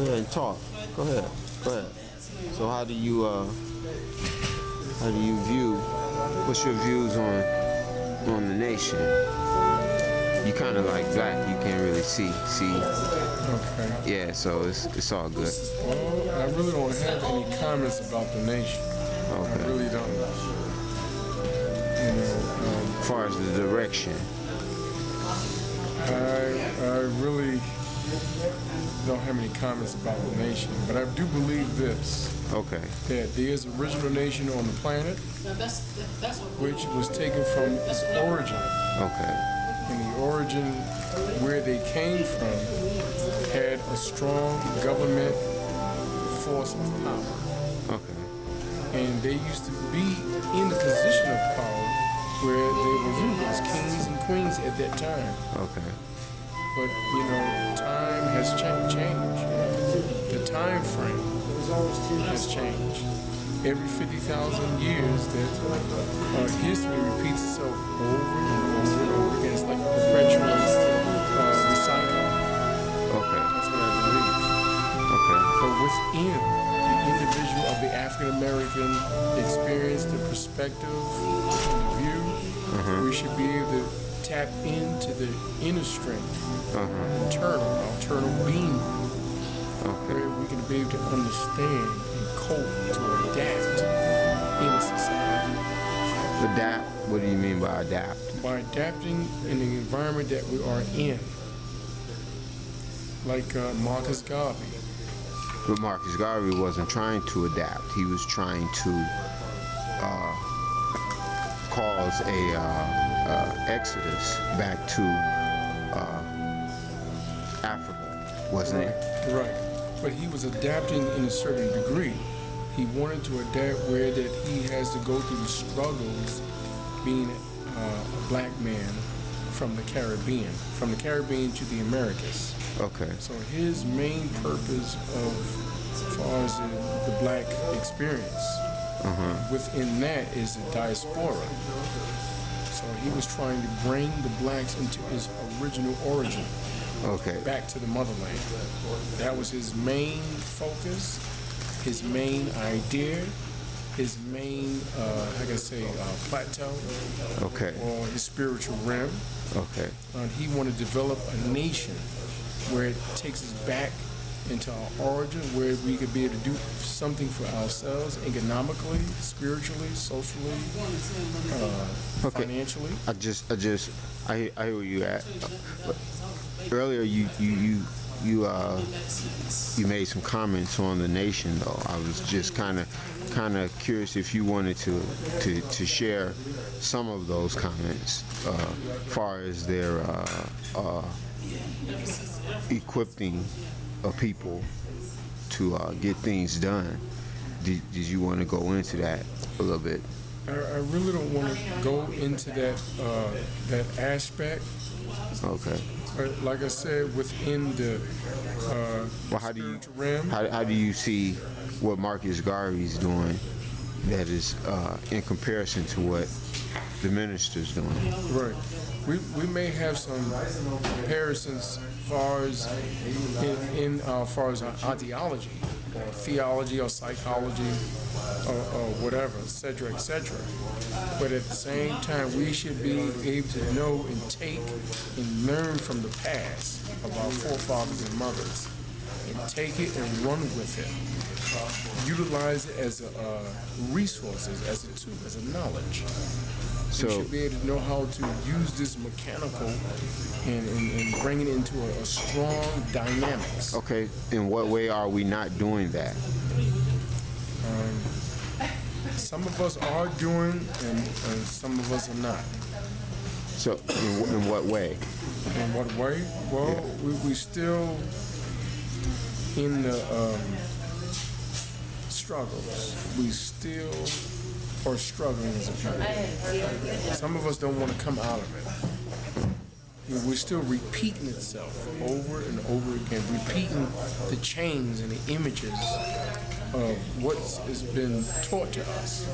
ahead and talk. Go ahead. Go ahead. So how do you view? What's your views on the nation? You kind of like black. You can't really see. Okay. Yeah. So it's all good. Well, I really don't have any comments about the nation. Okay. I really don't. As far as the direction. I really don't have any comments about the nation, but I do believe this. Okay. That there is an original nation on the planet, which was taken from its origin. Okay. And the origin where they came from had a strong government force of power. Okay. And they used to be in the position of power where they were rulers, kings and queens at that time. Okay. But, time has changed. The time frame has changed. Every 50,000 years, that history repeats itself over and over and over again. It's like a perpetual recycle. Okay. That's what I believe. Okay. But within the individual of the African-American experience, the perspective, and the view, we should be able to tap into the inner strength, internal being, where we can be able to understand and cope to adapt in society. Adapt? What do you mean by adapt? By adapting in the environment that we are in, like Marcus Garvey. But Marcus Garvey wasn't trying to adapt. He was trying to cause a exodus back to Africa, wasn't it? Right. But he was adapting in a certain degree. He wanted to adapt where that he has to go through the struggles being a black man from the Caribbean to the Americas. Okay. So his main purpose as far as the black experience within that is the diaspora. So he was trying to bring the blacks into his original origin. Okay. Back to the motherland. That was his main focus, his main idea, his main, plateau. Okay. Or his spiritual realm. Okay. He wanted to develop a nation where it takes us back into our origin, where we could be able to do something for ourselves economically, spiritually, socially, financially. I hear where you at. Earlier, you made some comments on the nation, though. I was just kind of curious if you wanted to share some of those comments, far as their equipping of people to get things done. Did you want to go into that a little bit? I really don't want to go into that aspect. Okay. But like I said, within the spiritual realm. How do you see what Marcus Garvey's doing that is in comparison to what the minister's doing? Right. We may have some comparisons far as far as our ideology or theology or psychology or whatever, etc., etc. But at the same time, we should be able to know and take and learn from the past of our forefathers and mothers and take it and run with it. Utilize it as a resources, as a tool, as a knowledge. So we should be able to know how to use this mechanical and bring it into a strong dynamics. Okay, in what way are we not doing that? Some of us are doing, and some of us are not. So, in what way? In what way? Well, we still in the struggles. We still are struggling as a people. Some of us don't want to come out of it. We're still repeating itself over and over again, repeating the chains and the images of what has been taught to us.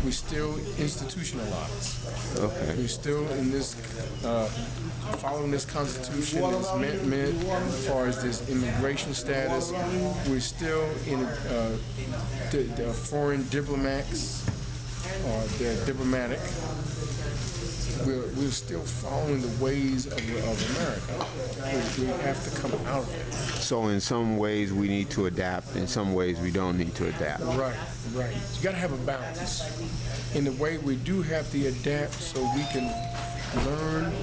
We still institutionalized. Okay. We're still in this, following this Constitution, this amendment, as far as this immigration status. We're still in the foreign diplomats, or they're diplomatic. We're still following the ways of America. We have to come out of it. So in some ways we need to adapt, in some ways we don't need to adapt. Right. You got to have a balance. In the way we do have to adapt so we can learn.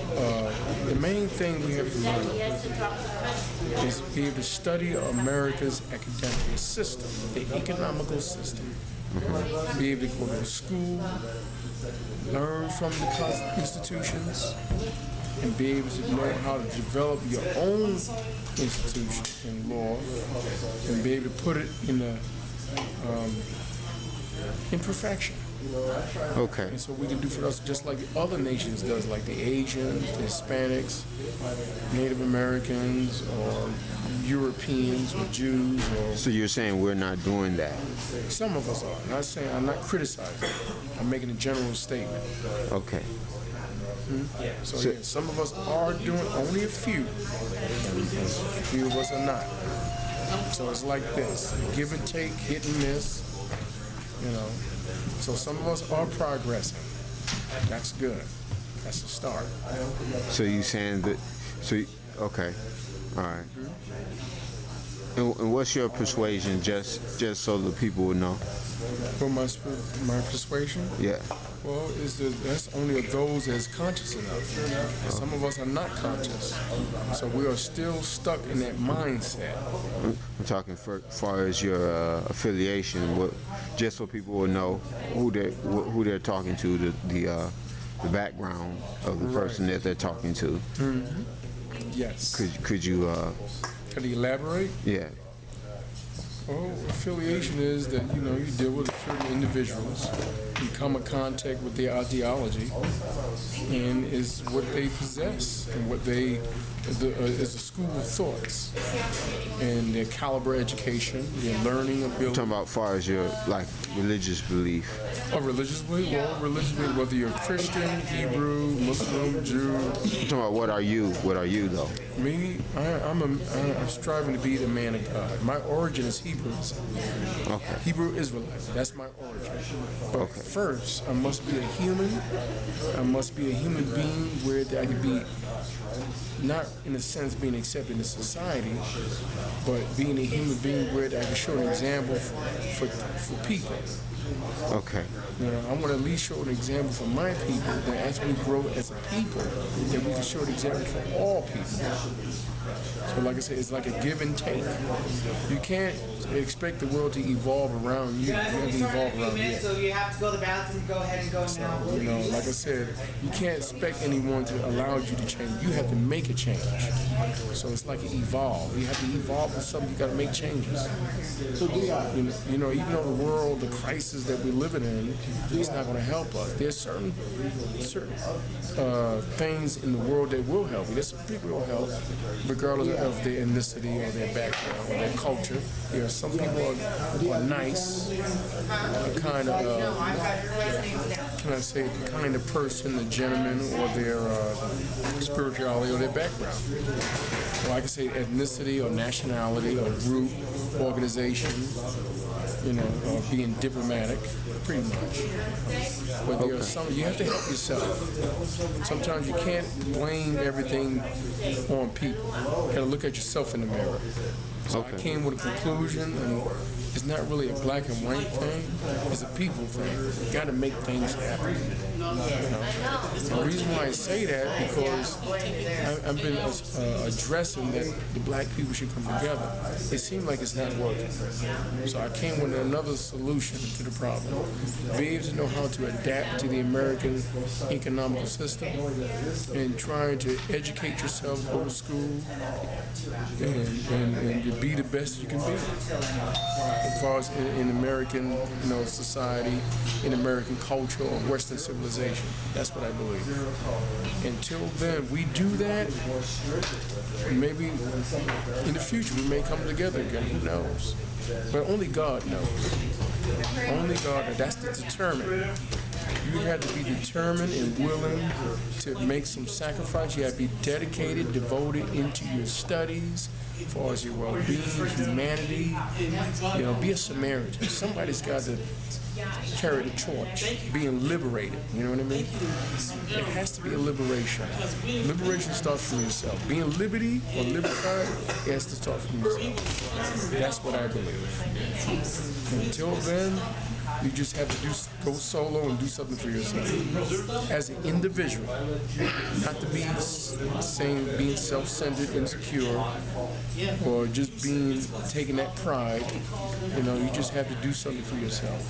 The main thing we have to learn is be able to study America's academic system, the economical system. Be able to go to school, learn from the institutions, and be able to know how to develop your own institution in law, and be able to put it in perfection. Okay. And so we can do for us just like the other nations does, like the Asians, the Hispanics, Native Americans, or Europeans, or Jews, or So you're saying we're not doing that? some of us are. I'm not criticizing. I'm making a general statement. Okay. So yeah, some of us are doing, only a few, and a few of us are not. So it's like this, give and take, hit and miss, you know. So some of us are progressing. That's good. That's a start. So you saying that? Okay. All right. And what's your persuasion, just so the people will know? For my persuasion, Yeah. well, that's only of those that's conscious enough. Some of us are not conscious, so we are still stuck in that mindset. I'm talking for far as your affiliation, just so people will know who they're talking to, the background of the person that they're talking to. Yes. Could you? Can you elaborate? Yeah. Well, affiliation is that, you deal with certain individuals, you come in contact with their ideology, and is what they possess, and what they, is a school of thoughts, and their caliber education, their learning ability. Talking about far as your religious belief. Oh, religious belief? Well, religious belief, whether you're Christian, Hebrew, Muslim, Jew. I'm talking about what are you though? Me, I'm striving to be the man of God. My origin is Hebrew. Okay. Hebrew Israelite. That's my origin. But Okay. first, I must be a human. I must be a human being where I can be, not in a sense being accepted in society, but being a human being where I can show an example for people. Okay. I want to at least show an example for my people, that as we grow as a people, that we can show an example for all people. So like I said, it's like a give and take. You can't expect the world to evolve around you. You have to evolve around you. So you have to go to the bathroom, go ahead and go now. Like I said, you can't expect anyone to allow you to change. You have to make a change. So it's like evolve. You have to evolve with something. You got to make changes. Even though the world, the crisis that we're living in, it's not going to help us. There's certain things in the world that will help you. There's some people that will help, regardless of their ethnicity or their background or their culture. There are some people who are nice, kind of, can I say, the kind of person, the gentleman, or their spirituality or their background. Or I can say ethnicity or nationality or group, organization, or being diplomatic, pretty much. But there are some, you have to help yourself. Sometimes you can't blame everything on people. You gotta look at yourself in the mirror. So I came with a conclusion, and it's not really a black and white thing, it's a people thing. You gotta make things happen. The reason why I say that, because I've been addressing that the black people should come together. It seems like it's not working. So I came with another solution to the problem. Be able to know how to adapt to the American economical system, and trying to educate yourself, go to school, and be the best you can be. As far as in American society, in American culture, or Western civilization. That's what I believe. Until then, we do that, maybe in the future we may come together again. Who knows? But only God knows. Only God knows. That's the determined. You have to be determined and willing to make some sacrifice. You have to be dedicated, devoted into your studies, as far as your well-being, humanity. Be a Samaritan. Somebody's got to carry the torch, being liberated. You know what I mean? It has to be a liberation. Liberation starts from yourself. Being liberty or libertified, it has to start from yourself. That's what I believe. Until then, you just have to go solo and do something for yourself as an individual, not to be being self-centered, insecure, or just taking that pride. You just have to do something for yourself.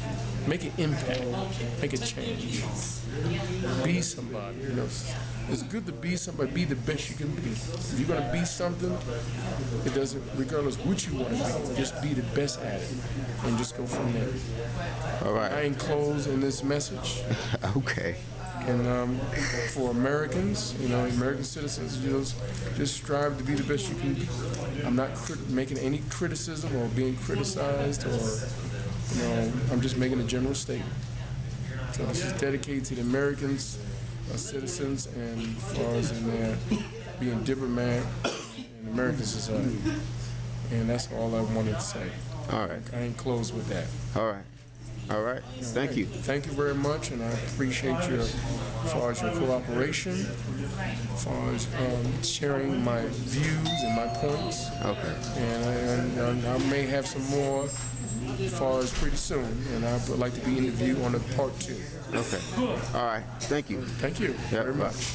Make an impact, make a change. Be somebody. It's good to be somebody. Be the best you can be. If you're gonna be something, it doesn't, regardless what you want to be, just be the best at it, and just go from there. All right. I enclose in this message. Okay. And for Americans, American citizens, just strive to be the best you can be. I'm not making any criticism or being criticized, or I'm just making a general statement. So this is dedicated to the Americans, citizens, and as far as in there being diplomat in American society. And that's all I wanted to say. All right. I enclose with that. All right. All right. Thank you. Thank you very much, and I appreciate as far as your cooperation, as far as sharing my views and my points. Okay. And I may have some more as far as pretty soon, and I would like to be interviewed on a part 2. Okay. All right. Thank you. Thank you very much.